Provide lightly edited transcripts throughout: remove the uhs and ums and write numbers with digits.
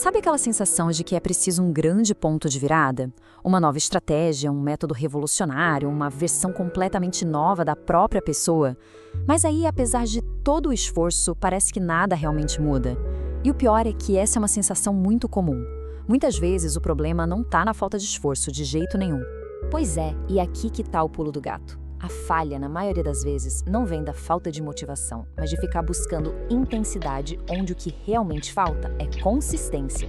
Sabe aquela sensação de que é preciso um grande ponto de virada? Uma nova estratégia, um método revolucionário, uma versão completamente nova da própria pessoa? Mas aí, apesar de todo o esforço, parece que nada realmente muda. E o pior é que essa é uma sensação muito comum. Muitas vezes o problema não está na falta de esforço, de jeito nenhum. Pois é, e aqui que está o pulo do gato. A falha, na maioria das vezes, não vem da falta de motivação, mas de ficar buscando intensidade onde o que realmente falta é consistência.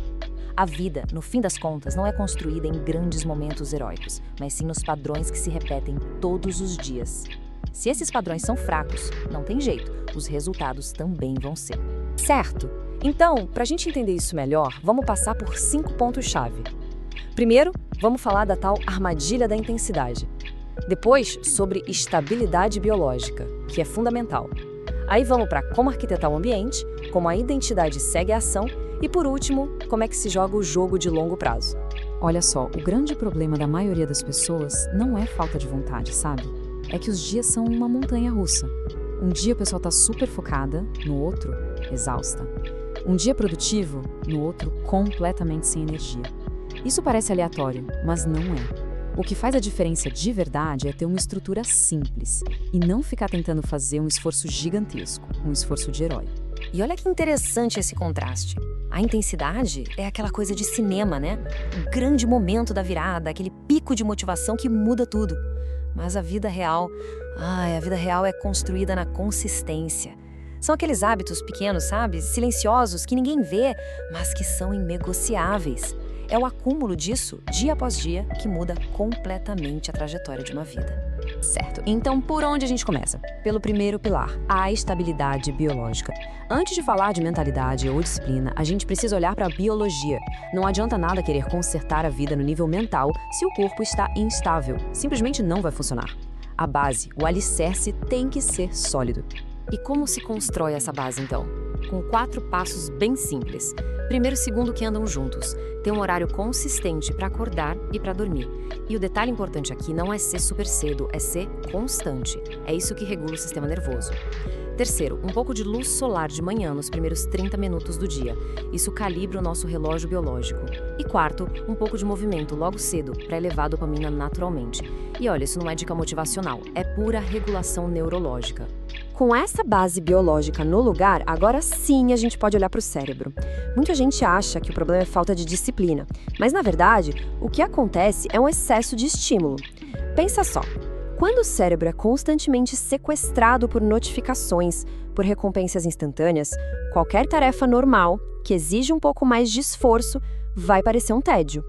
A vida, no fim das contas, não é construída em grandes momentos heróicos, mas sim nos padrões que se repetem todos os dias. Se esses padrões são fracos, não tem jeito, os resultados também vão ser. Certo? Então, para a gente entender isso melhor, vamos passar por 5 pontos-chave. Primeiro, vamos falar da tal armadilha da intensidade. Depois, sobre estabilidade biológica, que é fundamental. Aí vamos para como arquitetar o ambiente, como a identidade segue a ação e, por último, como é que se joga o jogo de longo prazo. Olha só, o grande problema da maioria das pessoas não é falta de vontade, sabe? É que os dias são uma montanha-russa. Um dia a pessoa está super focada, no outro, exausta. Um dia produtivo, no outro, completamente sem energia. Isso parece aleatório, mas não é. O que faz a diferença de verdade é ter uma estrutura simples e não ficar tentando fazer um esforço gigantesco, um esforço de herói. E olha que interessante esse contraste. A intensidade é aquela coisa de cinema, né? O grande momento da virada, aquele pico de motivação que muda tudo. Mas a vida real é construída na consistência. São aqueles hábitos pequenos, sabe? Silenciosos, que ninguém vê, mas que são inegociáveis. É o acúmulo disso, dia após dia, que muda completamente a trajetória de uma vida. Certo, então por onde a gente começa? Pelo primeiro pilar, a estabilidade biológica. Antes de falar de mentalidade ou disciplina, a gente precisa olhar para a biologia. Não adianta nada querer consertar a vida no nível mental se o corpo está instável. Simplesmente não vai funcionar. A base, o alicerce, tem que ser sólido. E como se constrói essa base, então? Com 4 passos bem simples. Primeiro e segundo que andam juntos. Ter um horário consistente para acordar e para dormir. E o detalhe importante aqui não é ser super cedo, é ser constante. É isso que regula o sistema nervoso. Terceiro, um pouco de luz solar de manhã nos primeiros 30 minutos do dia. Isso calibra o nosso relógio biológico. E quarto, um pouco de movimento logo cedo, para elevar a dopamina naturalmente. E olha, isso não é dica motivacional, é pura regulação neurológica. Com essa base biológica no lugar, agora sim a gente pode olhar para o cérebro. Muita gente acha que o problema é falta de disciplina, mas na verdade, o que acontece é um excesso de estímulo. Pensa só, quando o cérebro é constantemente sequestrado por notificações, por recompensas instantâneas, qualquer tarefa normal, que exige um pouco mais de esforço, vai parecer um tédio.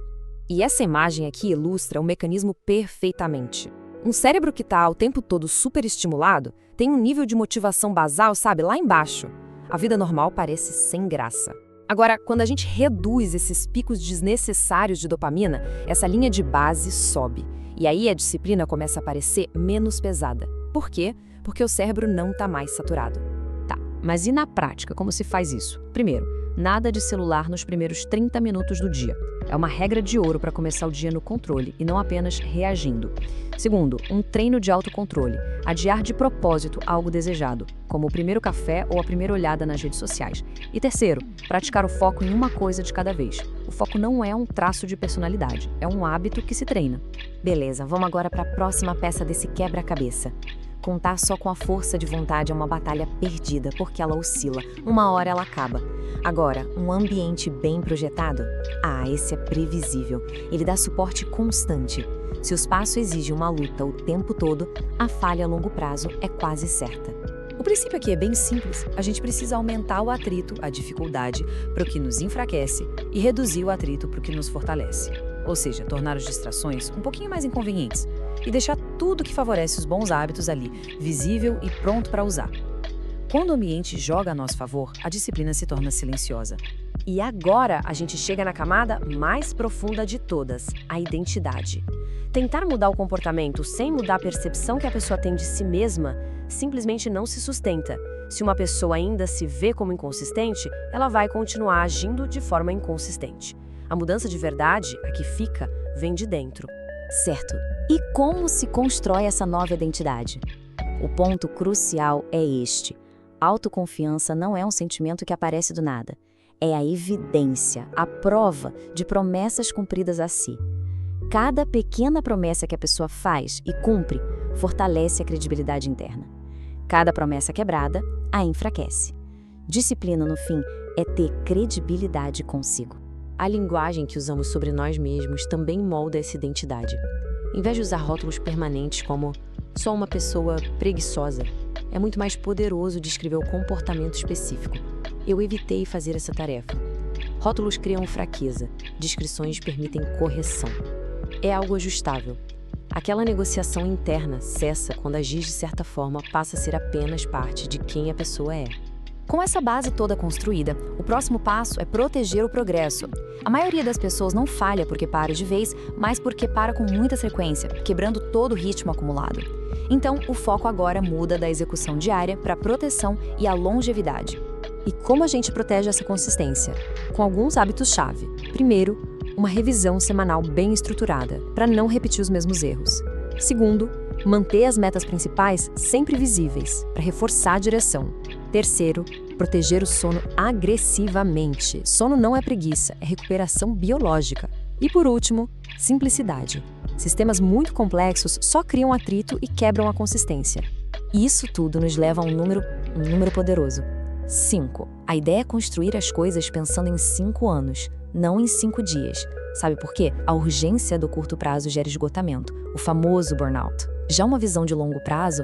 E essa imagem aqui ilustra o mecanismo perfeitamente. Um cérebro que está o tempo todo superestimulado tem um nível de motivação basal, sabe, lá embaixo. A vida normal parece sem graça. Agora, quando a gente reduz esses picos desnecessários de dopamina, essa linha de base sobe. E aí a disciplina começa a parecer menos pesada. Por quê? Porque o cérebro não está mais saturado. Tá, mas e na prática, como se faz isso? Primeiro, nada de celular nos primeiros 30 minutos do dia. É uma regra de ouro para começar o dia no controle e não apenas reagindo. Segundo, um treino de autocontrole. Adiar de propósito algo desejado, como o primeiro café ou a primeira olhada nas redes sociais. E terceiro, praticar o foco em uma coisa de cada vez. O foco não é um traço de personalidade, é um hábito que se treina. Beleza, vamos agora para a próxima peça desse quebra-cabeça. Contar só com a força de vontade é uma batalha perdida, porque ela oscila. Uma hora ela acaba. Agora, um ambiente bem projetado? Esse é previsível. Ele dá suporte constante. Se o espaço exige uma luta o tempo todo, a falha a longo prazo é quase certa. O princípio aqui é bem simples. A gente precisa aumentar o atrito, a dificuldade, para o que nos enfraquece e reduzir o atrito para o que nos fortalece. Ou seja, tornar as distrações um pouquinho mais inconvenientes e deixar tudo que favorece os bons hábitos ali, visível e pronto para usar. Quando o ambiente joga a nosso favor, a disciplina se torna silenciosa. E agora a gente chega na camada mais profunda de todas, a identidade. Tentar mudar o comportamento sem mudar a percepção que a pessoa tem de si mesma simplesmente não se sustenta. Se uma pessoa ainda se vê como inconsistente, ela vai continuar agindo de forma inconsistente. A mudança de verdade, a que fica, vem de dentro. Certo. E como se constrói essa nova identidade? O ponto crucial é este. Autoconfiança não é um sentimento que aparece do nada. é a evidência, a prova de promessas cumpridas a si. Cada pequena promessa que a pessoa faz e cumpre fortalece a credibilidade interna. Cada promessa quebrada a enfraquece. Disciplina, no fim, é ter credibilidade consigo. A linguagem que usamos sobre nós mesmos também molda essa identidade. Em vez de usar rótulos permanentes como só uma pessoa preguiçosa, é muito mais poderoso descrever o comportamento específico. Eu evitei fazer essa tarefa. Rótulos criam fraqueza, descrições permitem correção. É algo ajustável. Aquela negociação interna cessa quando agir de certa forma passa a ser apenas parte de quem a pessoa é. Com essa base toda construída, o próximo passo é proteger o progresso. A maioria das pessoas não falha porque para de vez, mas porque para com muita frequência, quebrando todo o ritmo acumulado. Então, o foco agora muda da execução diária para a proteção e a longevidade. E como a gente protege essa consistência? Com alguns hábitos-chave. Primeiro, uma revisão semanal bem estruturada, para não repetir os mesmos erros. Segundo, manter as metas principais sempre visíveis, para reforçar a direção. Terceiro, proteger o sono agressivamente. Sono não é preguiça, é recuperação biológica. E por último, simplicidade. Sistemas muito complexos só criam atrito e quebram a consistência. E isso tudo nos leva a um número poderoso. 5. A ideia é construir as coisas pensando em 5 anos, não em 5 dias. Sabe por quê? A urgência do curto prazo gera esgotamento, o famoso burnout. Já uma visão de longo prazo,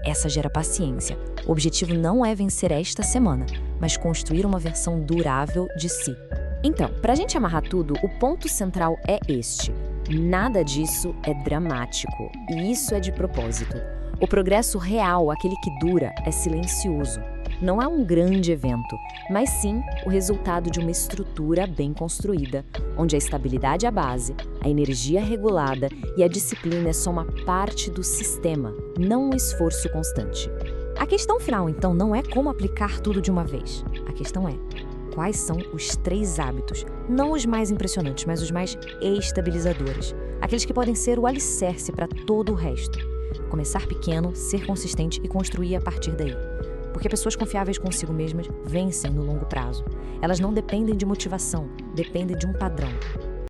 essa gera paciência. O objetivo não é vencer esta semana, mas construir uma versão durável de si. Então, para a gente amarrar tudo, o ponto central é este. Nada disso é dramático, e isso é de propósito. O progresso real, aquele que dura, é silencioso. Não é um grande evento, mas sim o resultado de uma estrutura bem construída, onde a estabilidade é a base, a energia é regulada e a disciplina é só uma parte do sistema, não um esforço constante. A questão final, então, não é como aplicar tudo de uma vez. A questão é quais são os 3 hábitos, não os mais impressionantes, mas os mais estabilizadores, aqueles que podem ser o alicerce para todo o resto. Começar pequeno, ser consistente e construir a partir daí. Porque pessoas confiáveis consigo mesmas vencem no longo prazo. Elas não dependem de motivação, dependem de um padrão.